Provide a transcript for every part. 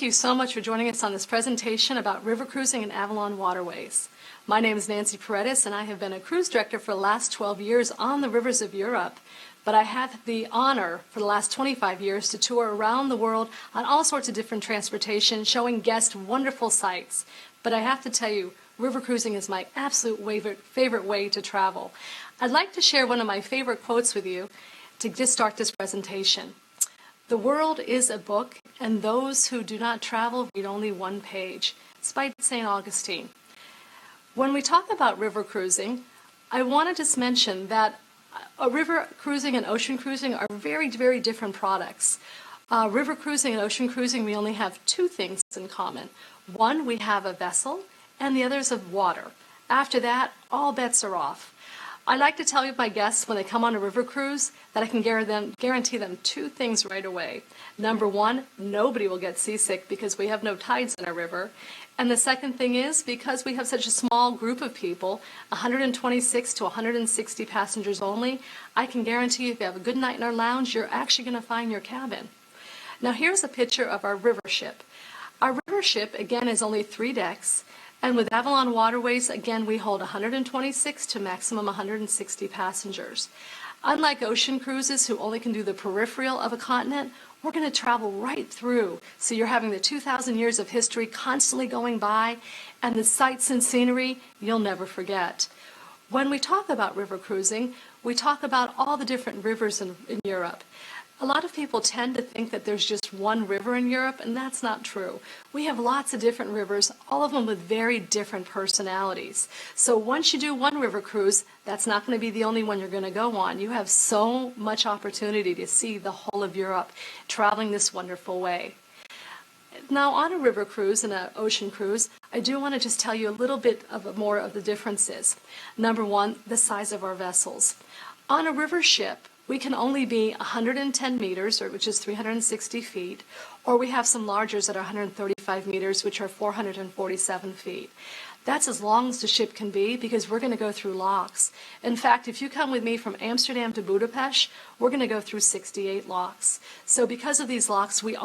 you so much for joining us on this presentation about river cruising and Avalon Waterways. My name is Nancy Paredes, and I have been a cruise director for the last 12 years on the rivers of Europe. But I had the honor for the last 25 years to tour around the world on all sorts of different transportation, showing guests wonderful sights. But I have to tell you, river cruising is my absolute favorite way to travel. I'd like to share one of my favorite quotes with you to just start this presentation. The world is a book, and those who do not travel read only one page. It's by St. Augustine. When we talk about river cruising, I want to just mention that river cruising and ocean cruising are very, very different products. River cruising and ocean cruising, we only have two things in common. One, we have a vessel, and the other is of water. After that, all bets are off. I like to tell my guests when they come on a river cruise that I can guarantee them two things right away. Number one, nobody will get seasick because we have no tides in our river. And the second thing is, because we have such a small group of people, 126 to 160 passengers only, I can guarantee you if you have a good night in our lounge, you're actually going to find your cabin. Now here's a picture of our river ship. Our river ship, again, is only 3 decks. And with Avalon Waterways, again, we hold 126 to maximum 160 passengers. Unlike ocean cruises, who only can do the peripheral of a continent, we're going to travel right through. So you're having the 2,000 years of history constantly going by, and the sights and scenery you'll never forget. When we talk about river cruising, we talk about all the different rivers in Europe. A lot of people tend to think that there's just one river in Europe, and that's not true. We have lots of different rivers, all of them with very different personalities. So once you do one river cruise, that's not going to be the only one you're going to go on. You have so much opportunity to see the whole of Europe traveling this wonderful way. Now, on a river cruise and an ocean cruise, I do want to just tell you a little bit more of the differences. Number one, the size of our vessels. On a river ship, we can only be 110 meters, which is 360 feet, or we have some largers that are 135 meters, which are 447 feet. That's as long as the ship can be because we're going to go through locks. In fact, if you come with me from Amsterdam to Budapest, we're going to go through 68 locks. So because of these locks, we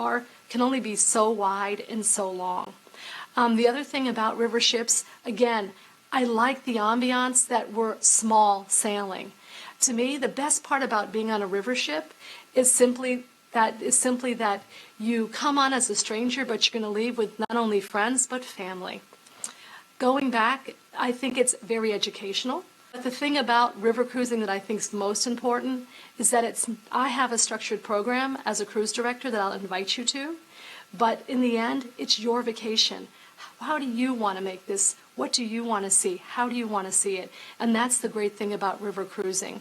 can only be so wide and so long. The other thing about river ships, again, I like the ambiance that we're small sailing. To me, the best part about being on a river ship is simply that you come on as a stranger, but you're going to leave with not only friends, but family. Going back, I think it's very educational. But the thing about river cruising that I think is most important is that I have a structured program as a cruise director that I'll invite you to. But in the end, it's your vacation. How do you want to make this? What do you want to see? How do you want to see it? And that's the great thing about river cruising.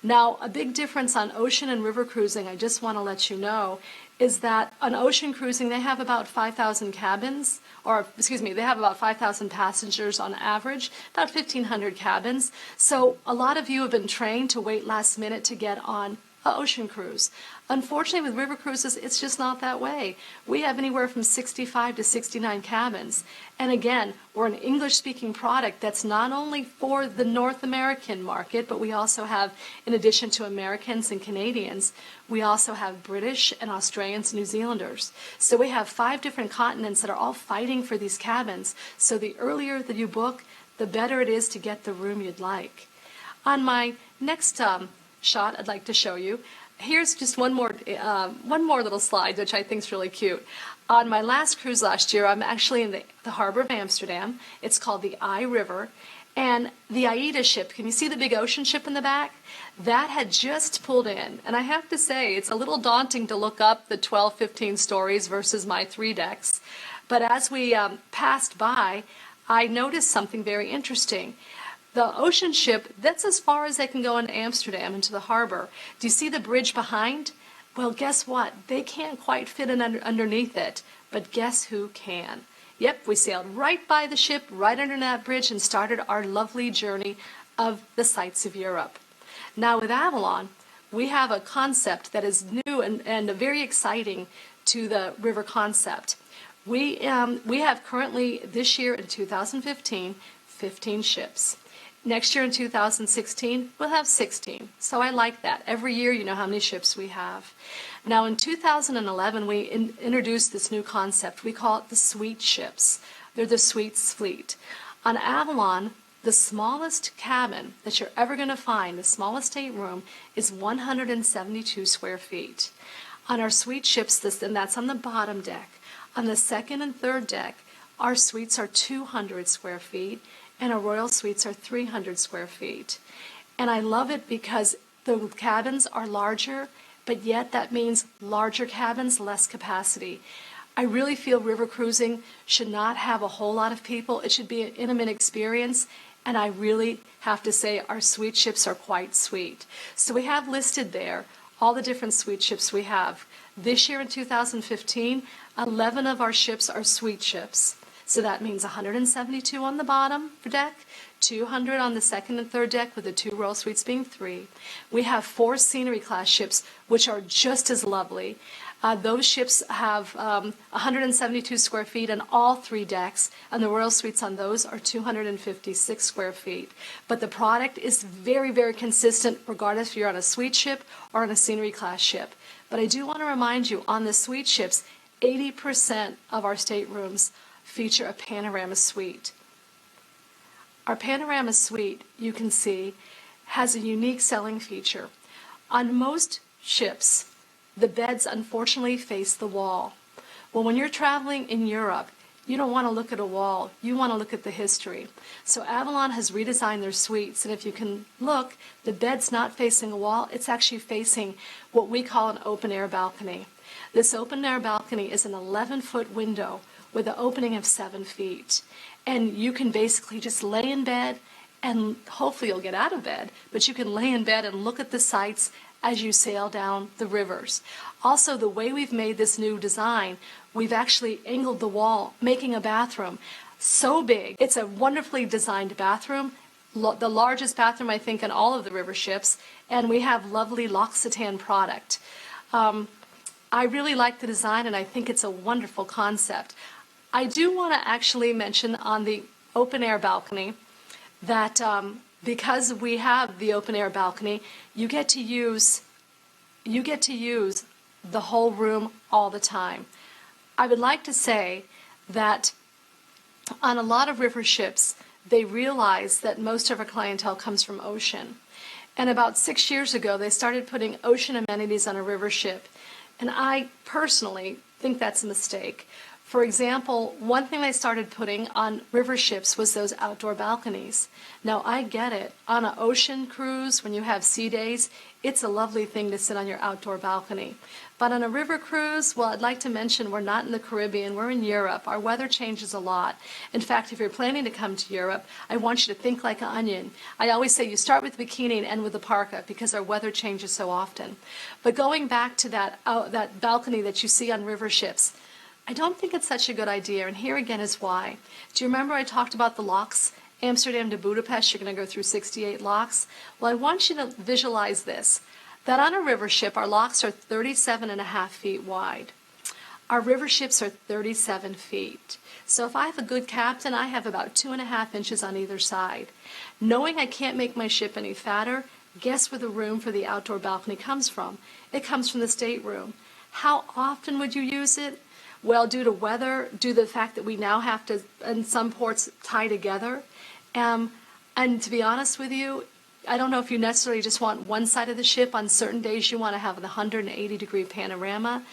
Now, a big difference on ocean and river cruising, I just want to let you know, is that on ocean cruising, they have about 5,000 cabins, they have about 5,000 passengers on average, about 1,500 cabins. So a lot of you have been trained to wait last minute to get on an ocean cruise. Unfortunately, with river cruises, it's just not that way. We have anywhere from 65 to 69 cabins. And again, we're an English-speaking product that's not only for the North American market, but we also have, in addition to Americans and Canadians, we also have British and Australians and New Zealanders. So we have 5 different continents that are all fighting for these cabins. So the earlier that you book, the better it is to get the room you'd like. On my next shot I'd like to show you. Here's just one more little slide, which I think is really cute. On my last cruise last year, I'm actually in the harbor of Amsterdam. It's called the I River. And the AIDA ship, can you see the big ocean ship in the back? That had just pulled in. And I have to say, it's a little daunting to look up the 12, 15 stories versus my 3 decks. But as we passed by, I noticed something very interesting. The ocean ship, that's as far as they can go into Amsterdam, into the harbor. Do you see the bridge behind? Well, guess what? They can't quite fit in underneath it. But guess who can? Yep, we sailed right by the ship, right under that bridge, and started our lovely journey of the sights of Europe. Now with Avalon, we have a concept that is new and very exciting to the river concept. We have currently, this year in 2015, 15 ships. Next year in 2016, we'll have 16. So I like that. Every year, you know how many ships we have. Now in 2011, we introduced this new concept. We call it the suite ships. They're the suites fleet. On Avalon, the smallest cabin that you're ever going to find, the smallest stateroom, is 172 square feet. On our suite ships, and that's on the bottom deck. On the second and third deck, our suites are 200 square feet, and our royal suites are 300 square feet. And I love it because the cabins are larger, but yet that means larger cabins, less capacity. I really feel river cruising should not have a whole lot of people. It should be an intimate experience, and I really have to say our suite ships are quite sweet. So we have listed there all the different suite ships we have. This year in 2015, 11 of our ships are suite ships. So that means 172 on the bottom deck, 200 on the second and third deck, with the 2 royal suites being 3. We have 4 scenery class ships, which are just as lovely. Those ships have 172 square feet on all 3 decks, and the royal suites on those are 256 square feet. But the product is very, very consistent, regardless if you're on a suite ship or on a scenery class ship. But I do want to remind you, on the suite ships, 80% of our staterooms feature a panorama suite. Our panorama suite, you can see, has a unique selling feature. On most ships, the beds unfortunately face the wall. Well, when you're traveling in Europe, you don't want to look at a wall, you want to look at the history. So Avalon has redesigned their suites, and if you can look, the bed's not facing a wall, it's actually facing what we call an open-air balcony. This open-air balcony is an 11-foot window with an opening of 7 feet. And you can basically just lay in bed, and hopefully you'll get out of bed, but you can lay in bed and look at the sights as you sail down the rivers. Also, the way we've made this new design, we've actually angled the wall, making a bathroom so big. It's a wonderfully designed bathroom, the largest bathroom, I think, in all of the river ships, and we have lovely L'Occitane product. I really like the design, and I think it's a wonderful concept. I do want to actually mention on the open-air balcony that because we have the open-air balcony, you get to use the whole room all the time. I would like to say that on a lot of river ships, they realize that most of our clientele comes from ocean. And about 6 years ago, they started putting ocean amenities on a river ship. And I personally think that's a mistake. For example, one thing they started putting on river ships was those outdoor balconies. Now, I get it. On an ocean cruise, when you have sea days, it's a lovely thing to sit on your outdoor balcony. But on a river cruise, well, I'd like to mention we're not in the Caribbean, we're in Europe. Our weather changes a lot. In fact, if you're planning to come to Europe, I want you to think like an onion. I always say you start with the bikini and end with the parka because our weather changes so often. But going back to that balcony that you see on river ships, I don't think it's such a good idea, and here again is why. Do you remember I talked about the locks? Amsterdam to Budapest, you're going to go through 68 locks. Well, I want you to visualize this, that on a river ship, our locks are 37.5 feet wide. Our river ships are 37 feet. So if I have a good captain, I have about 2.5 inches on either side. Knowing I can't make my ship any fatter, guess where the room for the outdoor balcony comes from? It comes from the stateroom. How often would you use it? Well, due to weather, due to the fact that we now have to, in some ports, tie together. And to be honest with you, I don't know if you necessarily just want one side of the ship. On certain days, you want to have the 180-degree panorama.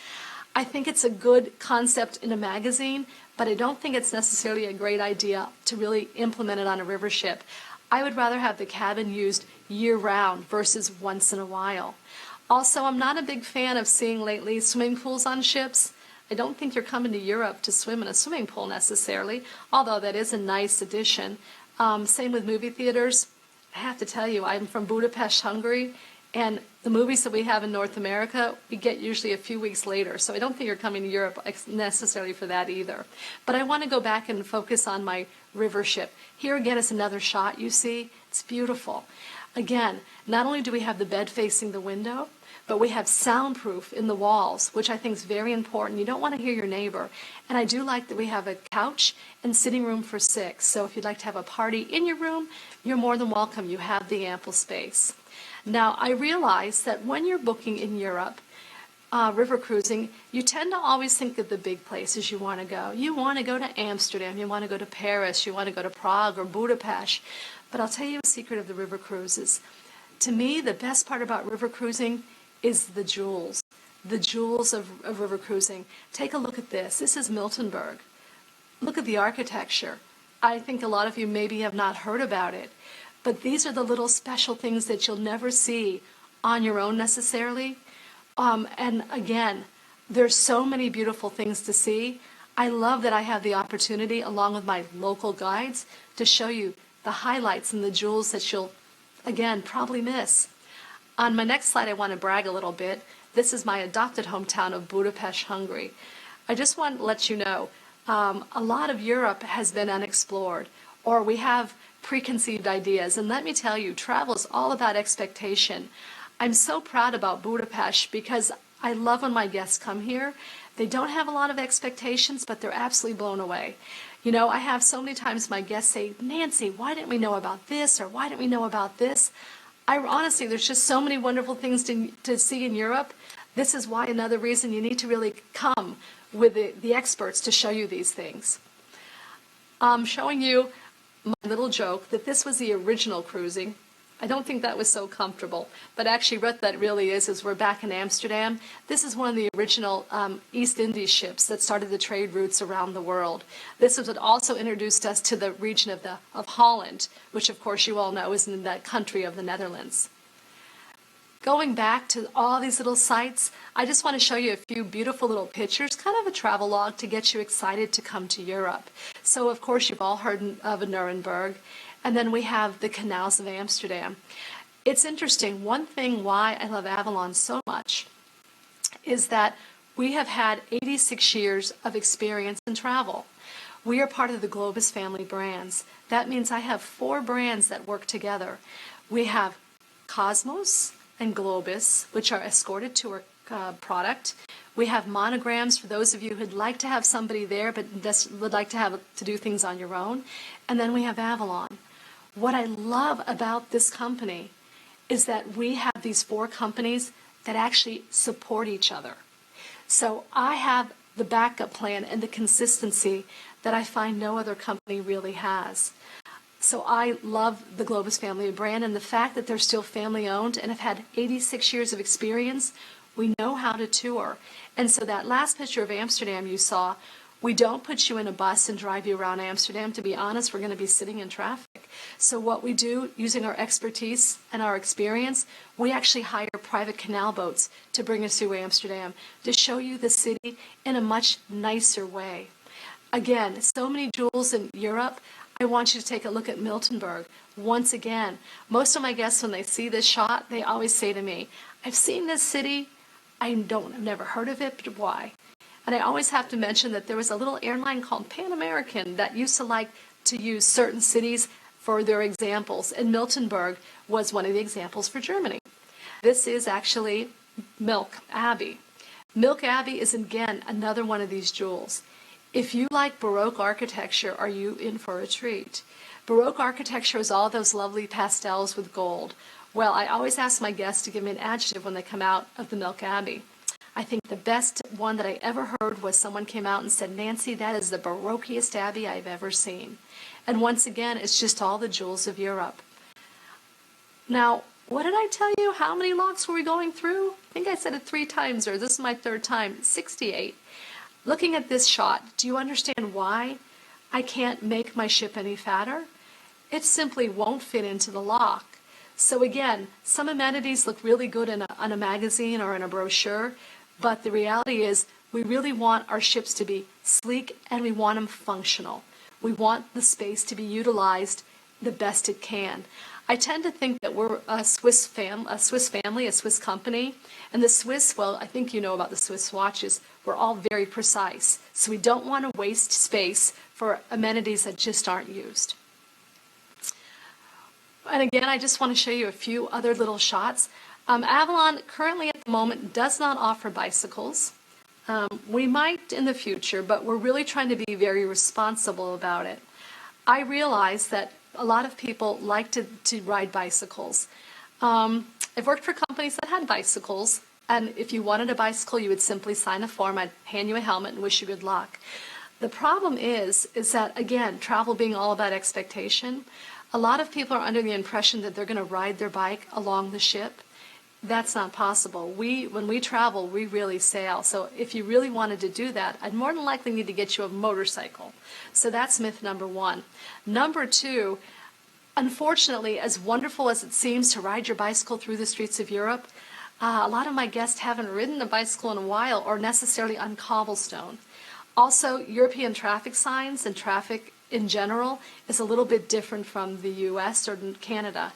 I think it's a good concept in a magazine, but I don't think it's necessarily a great idea to really implement it on a river ship. I would rather have the cabin used year-round versus once in a while. Also, I'm not a big fan of seeing lately swimming pools on ships. I don't think you're coming to Europe to swim in a swimming pool necessarily, although that is a nice addition. Same with movie theaters. I have to tell you, I'm from Budapest, Hungary, and the movies that we have in North America, we get usually a few weeks later. So I don't think you're coming to Europe necessarily for that either. But I want to go back and focus on my river ship. Here again is another shot you see. It's beautiful. Again, not only do we have the bed facing the window, but we have soundproof in the walls, which I think is very important. You don't want to hear your neighbor. And I do like that we have a couch and sitting room for 6. So if you'd like to have a party in your room, you're more than welcome. You have the ample space. Now, I realize that when you're booking in Europe, river cruising, you tend to always think of the big places you want to go. You want to go to Amsterdam, you want to go to Paris, you want to go to Prague or Budapest. But I'll tell you a secret of the river cruises. To me, the best part about river cruising is the jewels of river cruising. Take a look at this. This is Miltenberg. Look at the architecture. I think a lot of you maybe have not heard about it, but these are the little special things that you'll never see on your own necessarily. And again, there's so many beautiful things to see. I love that I have the opportunity, along with my local guides, to show you the highlights and the jewels that you'll, again, probably miss. On my next slide, I want to brag a little bit. This is my adopted hometown of Budapest, Hungary. I just want to let you know, a lot of Europe has been unexplored, or we have preconceived ideas. And let me tell you, travel is all about expectation. I'm so proud about Budapest because I love when my guests come here. They don't have a lot of expectations, but they're absolutely blown away. You know, I have so many times my guests say, Nancy, why didn't we know about this? Or why didn't we know about this? Honestly, there's just so many wonderful things to see in Europe. This is why another reason you need to really come with the experts to show you these things. I'm showing you my little joke that this was the original cruising. I don't think that was so comfortable, but actually what that really is we're back in Amsterdam. This is one of the original East Indies ships that started the trade routes around the world. This is what also introduced us to the region of Holland, which of course you all know is in that country of the Netherlands. Going back to all these little sites, I just want to show you a few beautiful little pictures, kind of a travel log to get you excited to come to Europe. So of course you've all heard of Nuremberg. And then we have the canals of Amsterdam. It's interesting, one thing why I love Avalon so much is that we have had 86 years of experience in travel. We are part of the Globus family brands. That means I have 4 brands that work together. We have Cosmos and Globus, which are escorted tour product. We have monograms for those of you who'd like to have somebody there but would like to do things on your own. And then we have Avalon. What I love about this company is that we have these 4 companies that actually support each other. So I have the backup plan and the consistency that I find no other company really has. So I love the Globus family brand, and the fact that they're still family owned and have had 86 years of experience, we know how to tour. And so that last picture of Amsterdam you saw, we don't put you in a bus and drive you around Amsterdam. To be honest, we're going to be sitting in traffic. So what we do, using our expertise and our experience, we actually hire private canal boats to bring us through Amsterdam to show you the city in a much nicer way. Again, so many jewels in Europe. I want you to take a look at Miltenberg. Once again, most of my guests, when they see this shot, they always say to me, I've seen this city. I've never heard of it, but why? And I always have to mention that there was a little airline called Pan American that used to like to use certain cities for their examples, and Miltenberg was one of the examples for Germany. This is actually Milk Abbey. Milk Abbey is, again, another one of these jewels. If you like Baroque architecture, are you in for a treat? Baroque architecture is all those lovely pastels with gold. Well, I always ask my guests to give me an adjective when they come out of the Milk Abbey. I think the best one that I ever heard was someone came out and said, Nancy, that is the Baroqueiest abbey I've ever seen. And once again, it's just all the jewels of Europe. Now, what did I tell you? How many locks were we going through? I think I said it 3 times, or this is my 3rd time, 68. Looking at this shot, do you understand why I can't make my ship any fatter? It simply won't fit into the lock. So again, some amenities look really good in a magazine or in a brochure, but the reality is we really want our ships to be sleek and we want them functional. We want the space to be utilized the best it can. I tend to think that we're a Swiss family, a Swiss company, and the Swiss, well, I think you know about the Swiss watches, we're all very precise. So we don't want to waste space for amenities that just aren't used. And again, I just want to show you a few other little shots. Avalon currently at the moment does not offer bicycles. We might in the future, but we're really trying to be very responsible about it. I realize that a lot of people like to ride bicycles. I've worked for companies that had bicycles, and if you wanted a bicycle, you would simply sign a form. I'd hand you a helmet and wish you good luck. The problem is that, again, travel being all about expectation, a lot of people are under the impression that they're going to ride their bike along the ship. That's not possible. When we travel, we really sail. So if you really wanted to do that, I'd more than likely need to get you a motorcycle. So that's myth number one. Number two, unfortunately, as wonderful as it seems to ride your bicycle through the streets of Europe, a lot of my guests haven't ridden a bicycle in a while or necessarily on cobblestone. Also, European traffic signs and traffic in general is a little bit different from the US or Canada.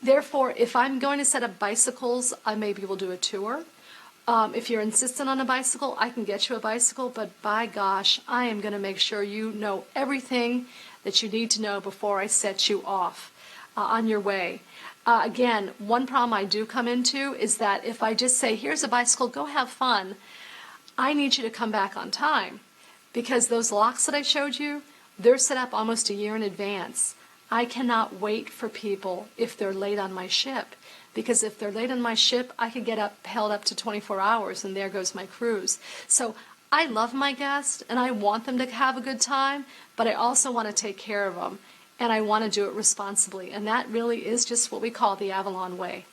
Therefore, if I'm going to set up bicycles, I maybe will do a tour. If you're insistent on a bicycle, I can get you a bicycle, but by gosh, I am going to make sure you know everything that you need to know before I set you off on your way. Again, one problem I do come into is that if I just say, here's a bicycle, go have fun, I need you to come back on time, because those locks that I showed you, they're set up almost a year in advance. I cannot wait for people if they're late on my ship, because if they're late on my ship, I could get held up to 24 hours, and there goes my cruise. So I love my guests, and I want them to have a good time, but I also want to take care of them, and I want to do it responsibly, and that really is just what we call the Avalon Way.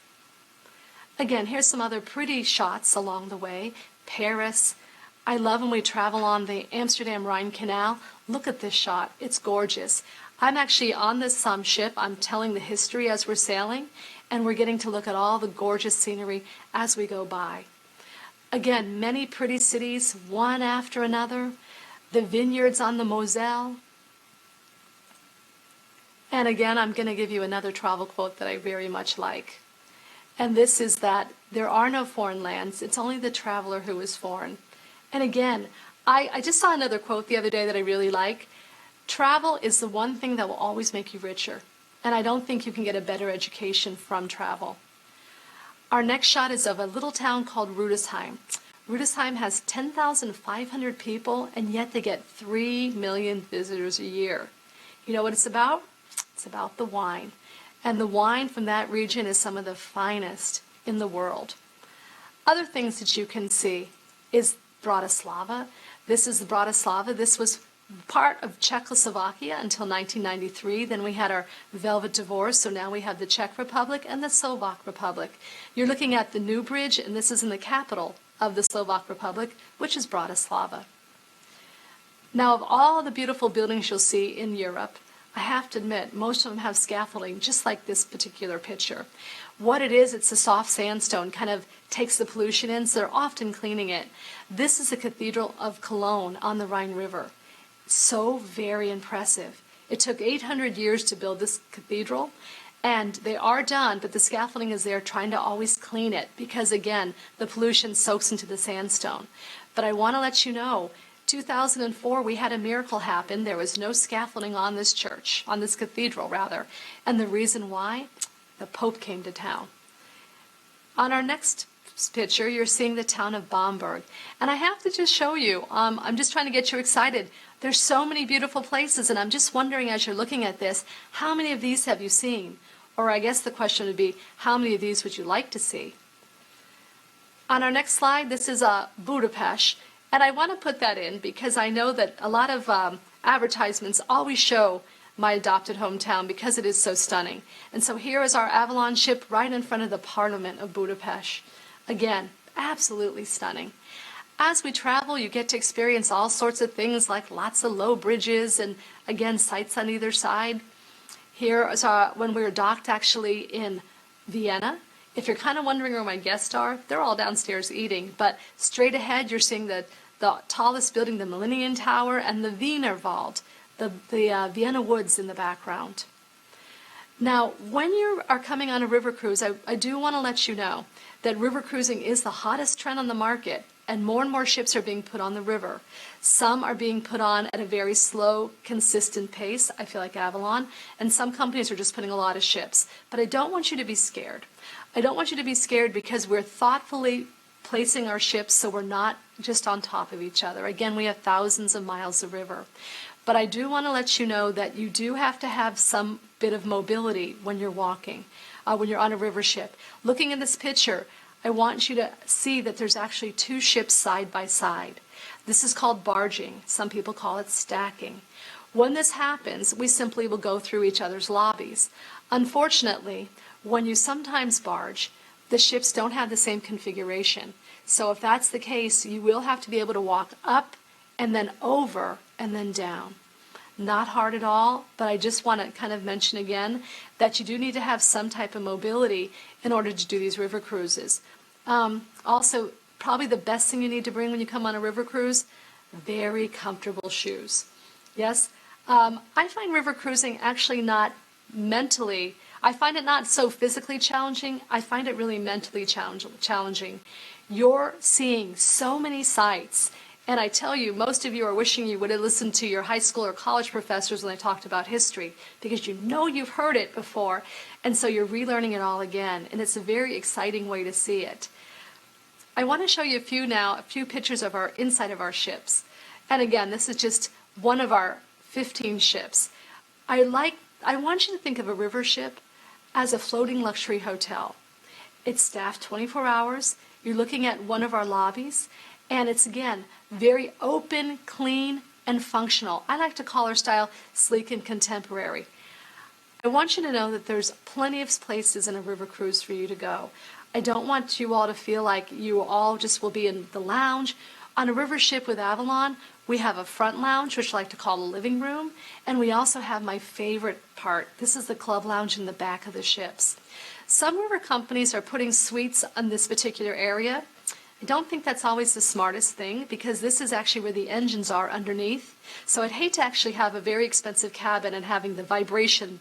Again, here's some other pretty shots along the way. Paris. I love when we travel on the Amsterdam Rhine Canal. Look at this shot. It's gorgeous. I'm actually on this ship. I'm telling the history as we're sailing, and we're getting to look at all the gorgeous scenery as we go by. Again, many pretty cities, one after another. The vineyards on the Moselle. And again, I'm going to give you another travel quote that I very much like. And this is that there are no foreign lands. It's only the traveler who is foreign. And again, I just saw another quote the other day that I really like. Travel is the one thing that will always make you richer. And I don't think you can get a better education from travel. Our next shot is of a little town called Rudesheim. Rudesheim has 10,500 people, and yet they get 3 million visitors a year. You know what it's about? It's about the wine. And the wine from that region is some of the finest in the world. Other things that you can see is Bratislava. This is Bratislava. This was part of Czechoslovakia until 1993. Then we had our Velvet Divorce, so now we have the Czech Republic and the Slovak Republic. You're looking at the new bridge, and this is in the capital of the Slovak Republic, which is Bratislava. Now, of all the beautiful buildings you'll see in Europe, I have to admit, most of them have scaffolding, just like this particular picture. What it is, it's a soft sandstone, kind of takes the pollution in, so they're often cleaning it. This is the Cathedral of Cologne on the Rhine River. So very impressive. It took 800 years to build this cathedral, and they are done, but the scaffolding is there trying to always clean it, because again, the pollution soaks into the sandstone. But I want to let you know, 2004, we had a miracle happen. There was no scaffolding on this church, on this cathedral, rather. And the reason why? The Pope came to town. On our next picture, you're seeing the town of BOM Berg. And I have to just show you, I'm just trying to get you excited. There's so many beautiful places, and I'm just wondering as you're looking at this, how many of these have you seen? Or I guess the question would be, how many of these would you like to see? On our next slide, this is Budapest. And I want to put that in because I know that a lot of advertisements always show my adopted hometown because it is so stunning. And so here is our Avalon ship right in front of the Parliament of Budapest. Again, absolutely stunning. As we travel, you get to experience all sorts of things like lots of low bridges and, again, sights on either side. Here is when we were docked actually in Vienna. If you're kind of wondering where my guests are, they're all downstairs eating. But straight ahead, you're seeing the tallest building, the Millennium Tower, and the Wiener Wald, the Vienna woods in the background. Now, when you are coming on a river cruise, I do want to let you know that river cruising is the hottest trend on the market, and more ships are being put on the river. Some are being put on at a very slow, consistent pace, I feel like Avalon, and some companies are just putting a lot of ships. But I don't want you to be scared. I don't want you to be scared because we're thoughtfully placing our ships so we're not just on top of each other. Again, we have thousands of miles of river. But I do want to let you know that you do have to have some bit of mobility when you're walking, when you're on a river ship. Looking at this picture, I want you to see that there's actually two ships side by side. This is called barging. Some people call it stacking. When this happens, we simply will go through each other's lobbies. Unfortunately, when you sometimes barge, the ships don't have the same configuration. So if that's the case, you will have to be able to walk up and then over and then down. Not hard at all, but I just want to kind of mention again that you do need to have some type of mobility in order to do these river cruises. Also, probably the best thing you need to bring when you come on a river cruise, very comfortable shoes. Yes, I find river cruising actually not mentally, I find it not so physically challenging, I find it really mentally challenging. You're seeing so many sights, and I tell you, most of you are wishing you would have listened to your high school or college professors when they talked about history, because you know you've heard it before, and so you're relearning it all again, and it's a very exciting way to see it. I want to show you a few pictures of our inside of our ships. And again, this is just one of our 15 ships. I want you to think of a river ship as a floating luxury hotel. It's staffed 24 hours. You're looking at one of our lobbies, and it's, again, very open, clean, and functional. I like to call our style sleek and contemporary. I want you to know that there's plenty of places in a river cruise for you to go. I don't want you all to feel like you all just will be in the lounge. On a river ship with Avalon, we have a front lounge, which I like to call the living room, and we also have my favorite part. This is the club lounge in the back of the ships. Some river companies are putting suites on this particular area. I don't think that's always the smartest thing, because this is actually where the engines are underneath. So I'd hate to actually have a very expensive cabin and having the vibration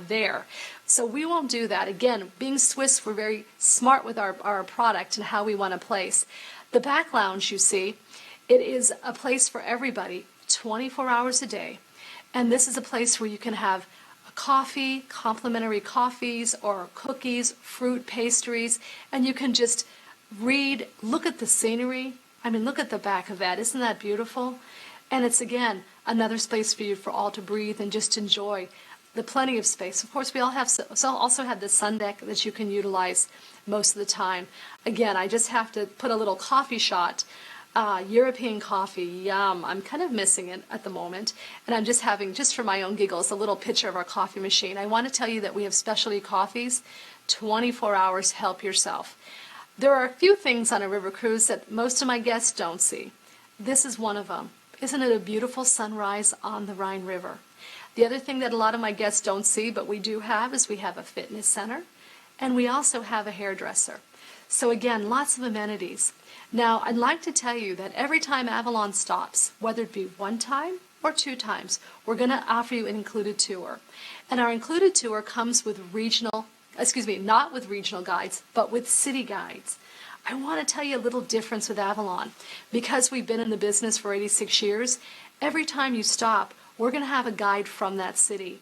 there. So we won't do that. Again, being Swiss, we're very smart with our product and how we want to place. The back lounge, you see, it is a place for everybody, 24 hours a day. And this is a place where you can have a coffee, complimentary coffees or cookies, fruit, pastries, and you can just read, look at the scenery. I mean, look at the back of that. Isn't that beautiful? And it's, again, another space for you for all to breathe and just enjoy the plenty of space. Of course, we all have also have the sun deck that you can utilize most of the time. Again, I just have to put a little coffee shot. European coffee, yum. I'm kind of missing it at the moment. And I'm just having, just for my own giggles, a little picture of our coffee machine. I want to tell you that we have specialty coffees, 24 hours, help yourself. There are a few things on a river cruise that most of my guests don't see. This is one of them. Isn't it a beautiful sunrise on the Rhine River? The other thing that a lot of my guests don't see, but we do have, is we have a fitness center, and we also have a hairdresser. So again, lots of amenities. Now, I'd like to tell you that every time Avalon stops, whether it be one time or two times, we're going to offer you an included tour. And our included tour comes with not with regional guides, but with city guides. I want to tell you a little difference with Avalon. Because we've been in the business for 86 years, every time you stop, we're going to have a guide from that city.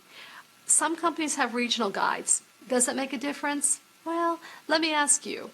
Some companies have regional guides. Does that make a difference? Well, let me ask you,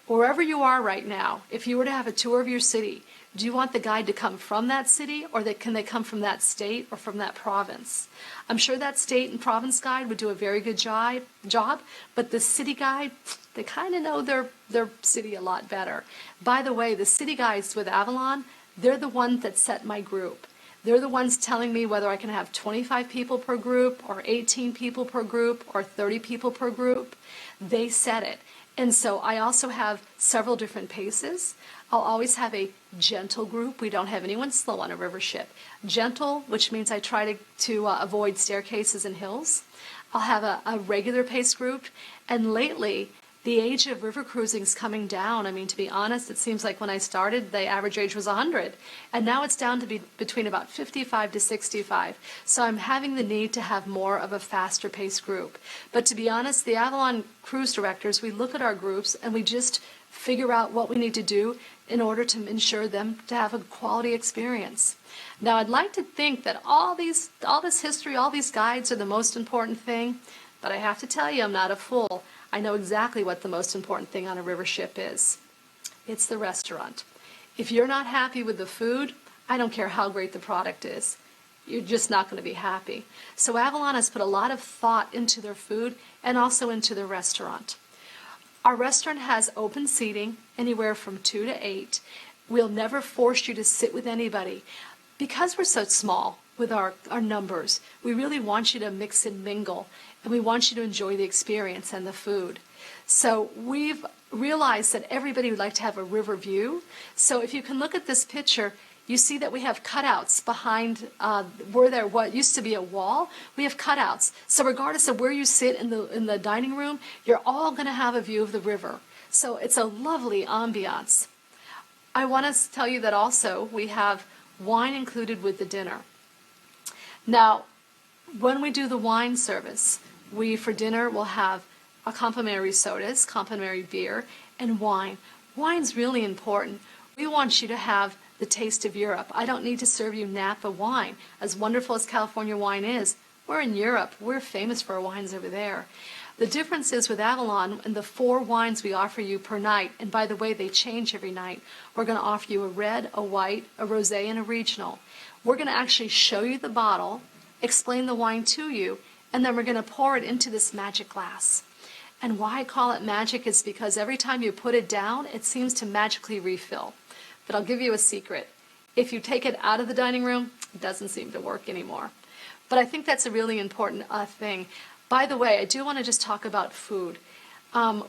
wherever you are right now, if you were to have a tour of your city, do you want the guide to come from that city, or can they come from that state or from that province? I'm sure that state and province guide would do a very good job, but the city guide, they kind of know their city a lot better. By the way, the city guides with Avalon, they're the ones that set my group. They're the ones telling me whether I can have 25 people per group or 18 people per group or 30 people per group. They set it. And so I also have several different paces. I'll always have a gentle group. We don't have anyone slow on a river ship. Gentle, which means I try to avoid staircases and hills. I'll have a regular pace group. And lately, the age of river cruising is coming down. I mean, to be honest, it seems like when I started, the average age was 100. And now it's down to be between about 55 to 65. So I'm having the need to have more of a faster paced group. But to be honest, the Avalon cruise directors, we look at our groups and we just figure out what we need to do in order to ensure them to have a quality experience. Now, I'd like to think that all this history, all these guides are the most important thing, but I have to tell you, I'm not a fool. I know exactly what the most important thing on a river ship is. It's the restaurant. If you're not happy with the food, I don't care how great the product is. You're just not going to be happy. So Avalon has put a lot of thought into their food and also into their restaurant. Our restaurant has open seating, anywhere from 2 to 8. We'll never force you to sit with anybody. Because we're so small with our numbers, we really want you to mix and mingle, and we want you to enjoy the experience and the food. So we've realized that everybody would like to have a river view. So if you can look at this picture, you see that we have cutouts behind where there what used to be a wall. We have cutouts. So regardless of where you sit in the dining room, you're all going to have a view of the river. So it's a lovely ambiance. I want to tell you that also we have wine included with the dinner. Now, when we do the wine service, we for dinner will have a complimentary sodas, complimentary beer, and wine. Wine's really important. We want you to have the taste of Europe. I don't need to serve you Napa wine. As wonderful as California wine is, we're in Europe. We're famous for our wines over there. The difference is with Avalon and the 4 wines we offer you per night, and by the way, they change every night. We're going to offer you a red, a white, a rosé, and a regional. We're going to actually show you the bottle, explain the wine to you, and then we're going to pour it into this magic glass. And why I call it magic is because every time you put it down, it seems to magically refill. But I'll give you a secret. If you take it out of the dining room, it doesn't seem to work anymore. But I think that's a really important thing. By the way, I do want to just talk about food. A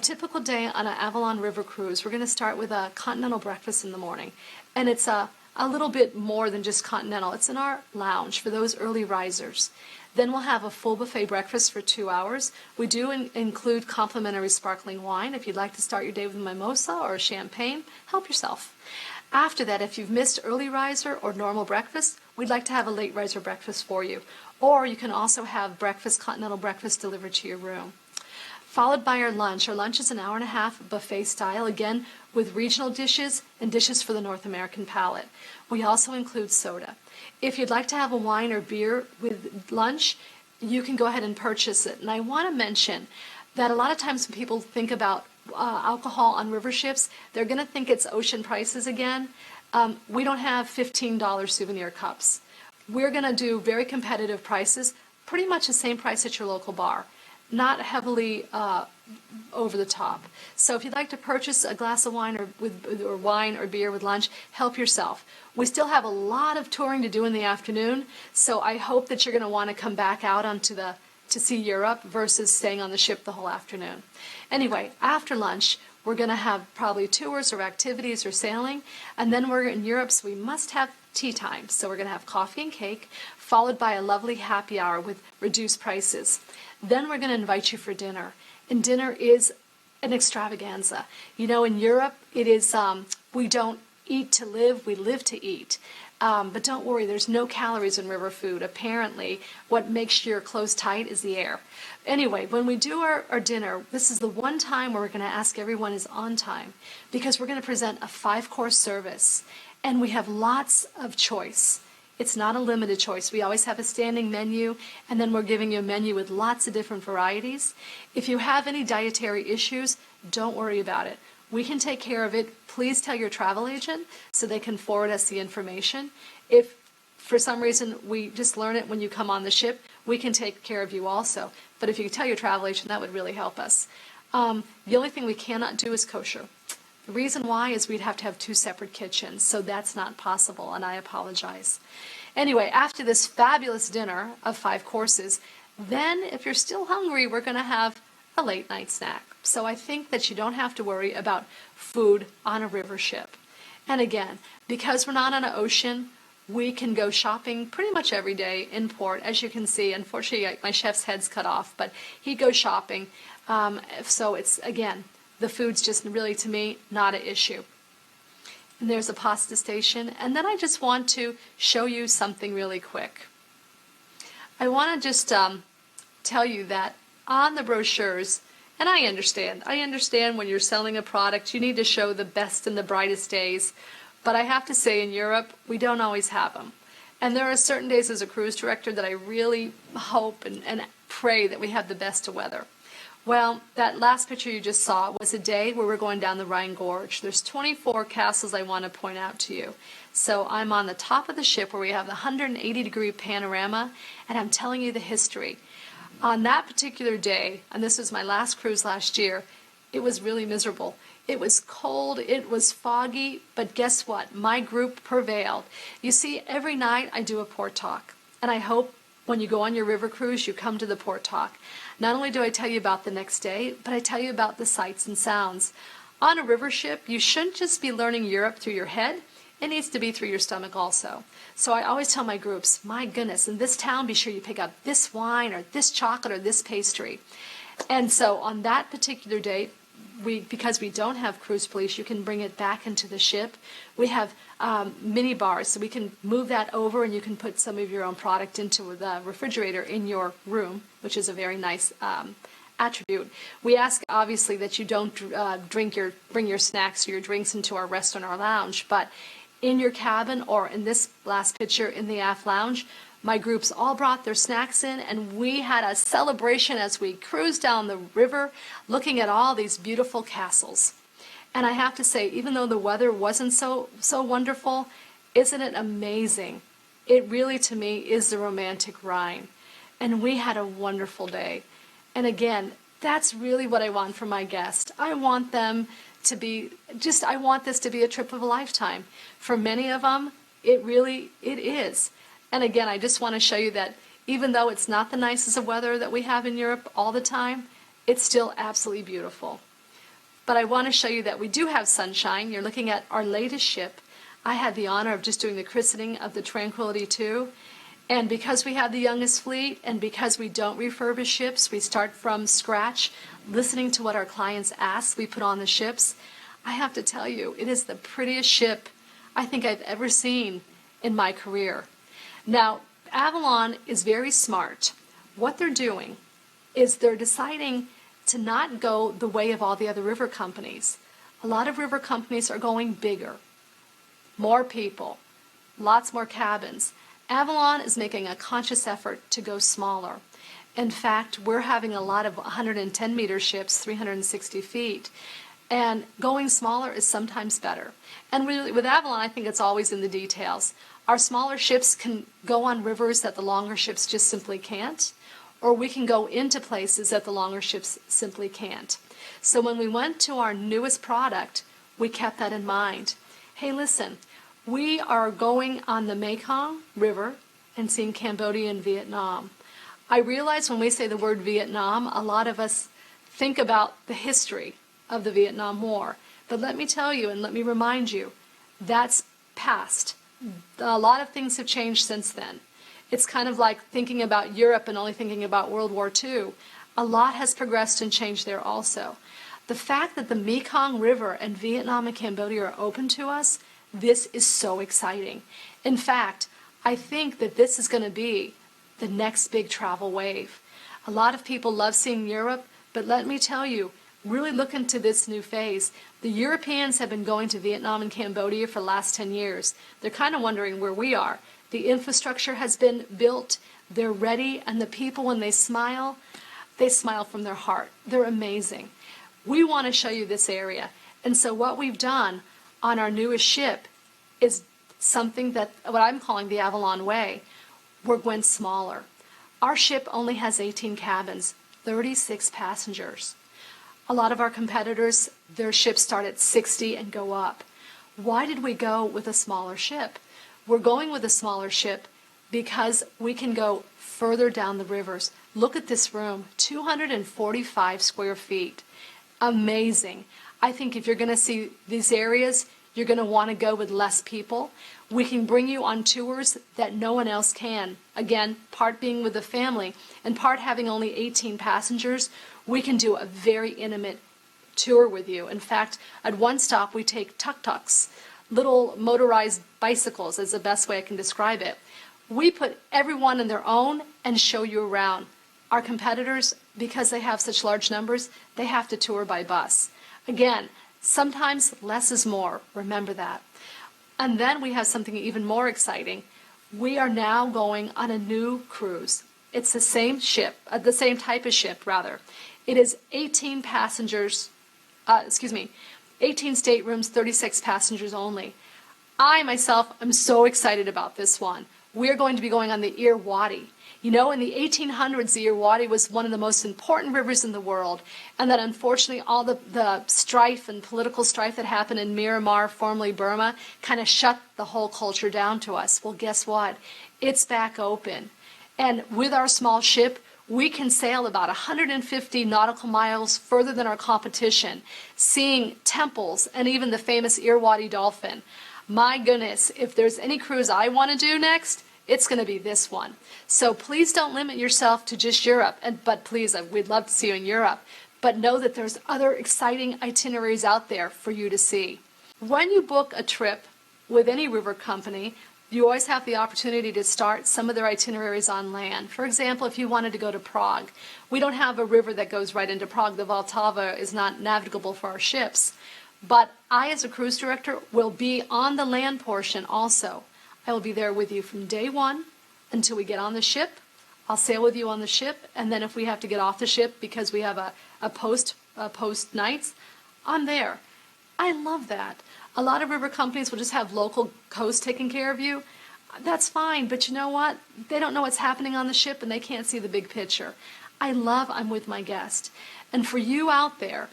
typical day on an Avalon River cruise, we're going to start with a continental breakfast in the morning. And it's a little bit more than just continental. It's in our lounge for those early risers. Then we'll have a full buffet breakfast for 2 hours. We do include complimentary sparkling wine. If you'd like to start your day with a mimosa or a champagne, help yourself. After that, if you've missed early riser or normal breakfast, we'd like to have a late riser breakfast for you. Or you can also have breakfast, continental breakfast delivered to your room. Followed by our lunch. Our lunch is an hour and a half buffet style, again with regional dishes and dishes for the North American palate. We also include soda. If you'd like to have a wine or beer with lunch, you can go ahead and purchase it. And I want to mention that a lot of times when people think about alcohol on river ships, they're going to think it's ocean prices again. We don't have $15 souvenir cups. We're going to do very competitive prices, pretty much the same price at your local bar, not heavily over the top. So if you'd like to purchase a glass of wine or wine or beer with lunch, help yourself. We still have a lot of touring to do in the afternoon, so I hope that you're going to want to come back out to see Europe versus staying on the ship the whole afternoon. Anyway, after lunch, we're going to have probably tours or activities or sailing, and then we're in Europe, so we must have tea time. So we're going to have coffee and cake, followed by a lovely happy hour with reduced prices. Then we're going to invite you for dinner, and dinner is an extravaganza. You know, in Europe, it is, we don't eat to live, we live to eat. But don't worry, there's no calories in river food. Apparently, what makes your clothes tight is the air. Anyway, when we do our dinner, this is the one time where we're going to ask everyone is on time, because we're going to present a 5-course service, and we have lots of choice. It's not a limited choice. We always have a standing menu, and then we're giving you a menu with lots of different varieties. If you have any dietary issues, don't worry about it. We can take care of it. Please tell your travel agent so they can forward us the information. If for some reason we just learn it when you come on the ship, we can take care of you also. But if you could tell your travel agent, that would really help us. The only thing we cannot do is kosher. The reason why is we'd have to have 2 separate kitchens, so that's not possible, and I apologize. Anyway, after this fabulous dinner of 5 courses, then if you're still hungry, we're going to have a late night snack. So I think that you don't have to worry about food on a river ship. And again, because we're not on an ocean, we can go shopping pretty much every day in port. As you can see, unfortunately, my chef's head's cut off, but he goes shopping. So it's, again, the food's just really, to me, not an issue. And there's a pasta station. And then I just want to show you something really quick. I want to just tell you that on the brochures, and I understand when you're selling a product, you need to show the best and the brightest days. But I have to say, in Europe, we don't always have them. And there are certain days as a cruise director that I really hope and pray that we have the best of weather. Well, that last picture you just saw was a day where we're going down the Rhine Gorge. There's 24 castles I want to point out to you. So I'm on the top of the ship where we have the 180-degree panorama, and I'm telling you the history. On that particular day, and this was my last cruise last year, it was really miserable. It was cold, it was foggy, but guess what? My group prevailed. You see, every night I do a port talk, and I hope when you go on your river cruise, you come to the port talk. Not only do I tell you about the next day, but I tell you about the sights and sounds. On a river ship, you shouldn't just be learning Europe through your head. It needs to be through your stomach also. So I always tell my groups, my goodness, in this town, be sure you pick up this wine or this chocolate or this pastry. And so on that particular day, because we don't have cruise police, you can bring it back into the ship. We have mini bars, so we can move that over and you can put some of your own product into the refrigerator in your room, which is a very nice attribute. We ask, obviously, that you don't bring your snacks or your drinks into our restaurant or lounge, but in your cabin, or in this last picture in the aft lounge, my groups all brought their snacks in, and we had a celebration as we cruised down the river looking at all these beautiful castles. And I have to say, even though the weather wasn't so wonderful, isn't it amazing? It really, to me, is the romantic Rhine. And we had a wonderful day. And again, that's really what I want from my guests. I want them to be I want this to be a trip of a lifetime. For many of them, it is. And again, I just want to show you that even though it's not the nicest of weather that we have in Europe all the time, it's still absolutely beautiful. But I want to show you that we do have sunshine. You're looking at our latest ship. I had the honor of just doing the christening of the Tranquility II. And because we have the youngest fleet, and because we don't refurbish ships, we start from scratch, listening to what our clients ask, we put on the ships. I have to tell you, it is the prettiest ship I think I've ever seen in my career. Now, Avalon is very smart. What they're doing is they're deciding to not go the way of all the other river companies. A lot of river companies are going bigger, more people, lots more cabins. Avalon is making a conscious effort to go smaller. In fact, we're having a lot of 110-meter ships, 360 feet, and going smaller is sometimes better. And really, with Avalon, I think it's always in the details. Our smaller ships can go on rivers that the longer ships just simply can't, or we can go into places that the longer ships simply can't. So when we went to our newest product, we kept that in mind. Hey, listen, we are going on the Mekong River and seeing Cambodia and Vietnam. I realize when we say the word Vietnam, a lot of us think about the history of the Vietnam War. But let me tell you and let me remind you, that's past. A lot of things have changed since then. It's kind of like thinking about Europe and only thinking about World War II. A lot has progressed and changed there also. The fact that the Mekong River and Vietnam and Cambodia are open to us, this is so exciting. In fact, I think that this is going to be the next big travel wave. A lot of people love seeing Europe, but let me tell you, really look into this new phase. The Europeans have been going to Vietnam and Cambodia for the last 10 years. They're kind of wondering where we are. The infrastructure has been built. They're ready. And the people, when they smile from their heart. They're amazing. We want to show you this area. And so what we've done on our newest ship is something that what I'm calling the Avalon Way. We're going smaller. Our ship only has 18 cabins, 36 passengers. A lot of our competitors, their ships start at 60 and go up. Why did we go with a smaller ship? We're going with a smaller ship because we can go further down the rivers. Look at this room, 245 square feet. Amazing. I think if you're going to see these areas, you're going to want to go with less people. We can bring you on tours that no one else can. Again, part being with the family and part having only 18 passengers, we can do a very intimate tour with you. In fact, at one stop we take tuk-tuks, little motorized bicycles is the best way I can describe it. We put everyone in their own and show you around. Our competitors, because they have such large numbers, they have to tour by bus. Again, sometimes less is more. Remember that. And then we have something even more exciting. We are now going on a new cruise. It's the same ship, the same type of ship, rather. It is 18 passengers, 18 staterooms, 36 passengers only. I, myself, am so excited about this one. We're going to be going on the Irrawaddy. You know, in the 1800s, the Irrawaddy was one of the most important rivers in the world, and that unfortunately all the strife and political strife that happened in Myanmar, formerly Burma, kind of shut the whole culture down to us. Well, guess what? It's back open. And with our small ship, we can sail about 150 nautical miles further than our competition, seeing temples and even the famous Irrawaddy dolphin. My goodness, if there's any cruise I want to do next, it's going to be this one. So please don't limit yourself to just Europe, but please, we'd love to see you in Europe. But know that there's other exciting itineraries out there for you to see. When you book a trip with any river company, you always have the opportunity to start some of their itineraries on land. For example, if you wanted to go to Prague, we don't have a river that goes right into Prague. The Vltava is not navigable for our ships. But I, as a cruise director, will be on the land portion also. I will be there with you from day one until we get on the ship. I'll sail with you on the ship, and then if we have to get off the ship because we have a post nights, I'm there. I love that. A lot of river companies will just have local coast taking care of you. That's fine, but you know what? They don't know what's happening on the ship and they can't see the big picture. I'm with my guest. And for you out there,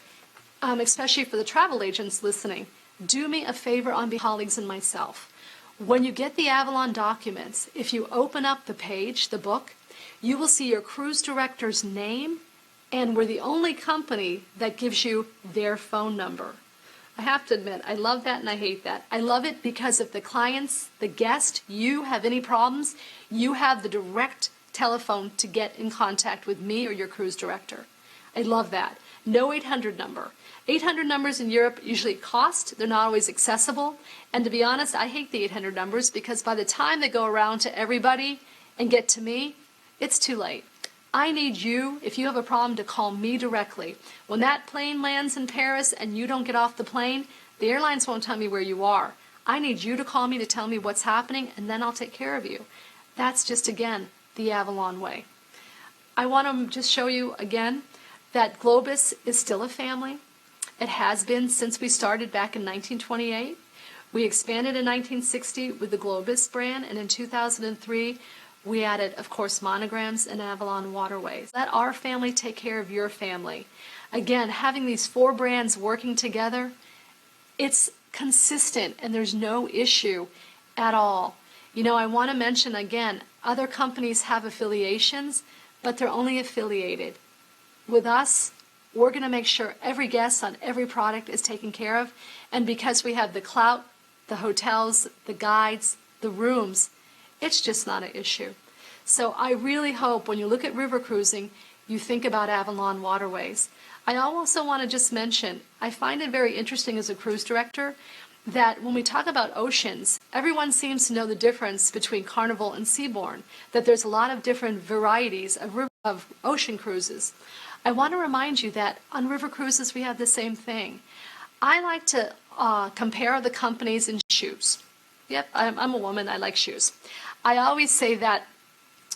especially for the travel agents listening, do me a favor on behalf of colleagues and myself. When you get the Avalon documents, if you open up the page, the book, you will see your cruise director's name, and we're the only company that gives you their phone number. I have to admit, I love that and I hate that. I love it because if the clients, the guest, you have any problems, you have the direct telephone to get in contact with me or your cruise director. I love that. No 800 number. 800 numbers in Europe usually cost. They're not always accessible. And to be honest, I hate the 800 numbers because by the time they go around to everybody and get to me, it's too late. I need you, if you have a problem, to call me directly. When that plane lands in Paris and you don't get off the plane, the airlines won't tell me where you are. I need you to call me to tell me what's happening, and then I'll take care of you. That's just, again, the Avalon way. I want to just show you again that Globus is still a family. It has been since we started back in 1928. We expanded in 1960 with the Globus brand, and in 2003, we added, of course, monograms and Avalon Waterways. Let our family take care of your family. Again, having these 4 brands working together, it's consistent and there's no issue at all. You know, I want to mention again, other companies have affiliations, but they're only affiliated. With us, we're going to make sure every guest on every product is taken care of, and because we have the clout, the hotels, the guides, the rooms, it's just not an issue. So I really hope when you look at river cruising, you think about Avalon Waterways. I also want to just mention, I find it very interesting as a cruise director that when we talk about oceans, everyone seems to know the difference between Carnival and Seabourn, that there's a lot of different varieties of ocean cruises. I want to remind you that on river cruises we have the same thing. I like to compare the companies in shoes. Yep, I'm a woman, I like shoes. I always say that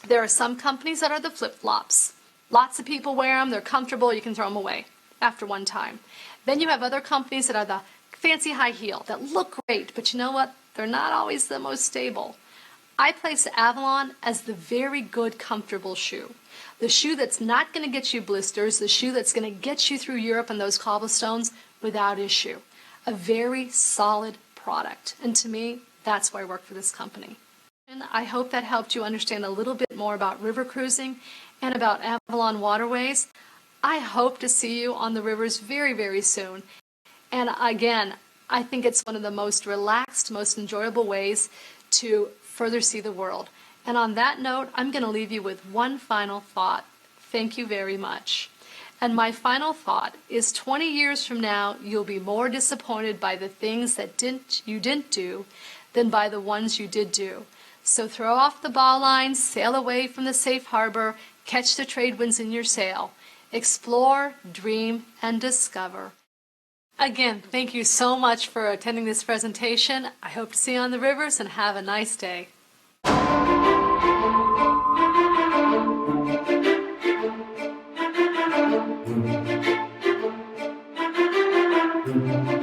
there are some companies that are the flip-flops. Lots of people wear them, they're comfortable, you can throw them away after one time. Then you have other companies that are the fancy high heel that look great, but you know what? They're not always the most stable. I place Avalon as the very good, comfortable shoe. The shoe that's not going to get you blisters, the shoe that's going to get you through Europe and those cobblestones without issue. A very solid product. And to me, that's why I work for this company. And I hope that helped you understand a little bit more about river cruising and about Avalon Waterways. I hope to see you on the rivers very, very soon. And again, I think it's one of the most relaxed, most enjoyable ways to further see the world. And on that note, I'm going to leave you with one final thought. Thank you very much. And my final thought is 20 years from now, you'll be more disappointed by the things that you didn't do than by the ones you did do. So throw off the bowlines, sail away from the safe harbor, catch the trade winds in your sail. Explore, dream, and discover. Again, thank you so much for attending this presentation. I hope to see you on the rivers and have a nice day. Thank you.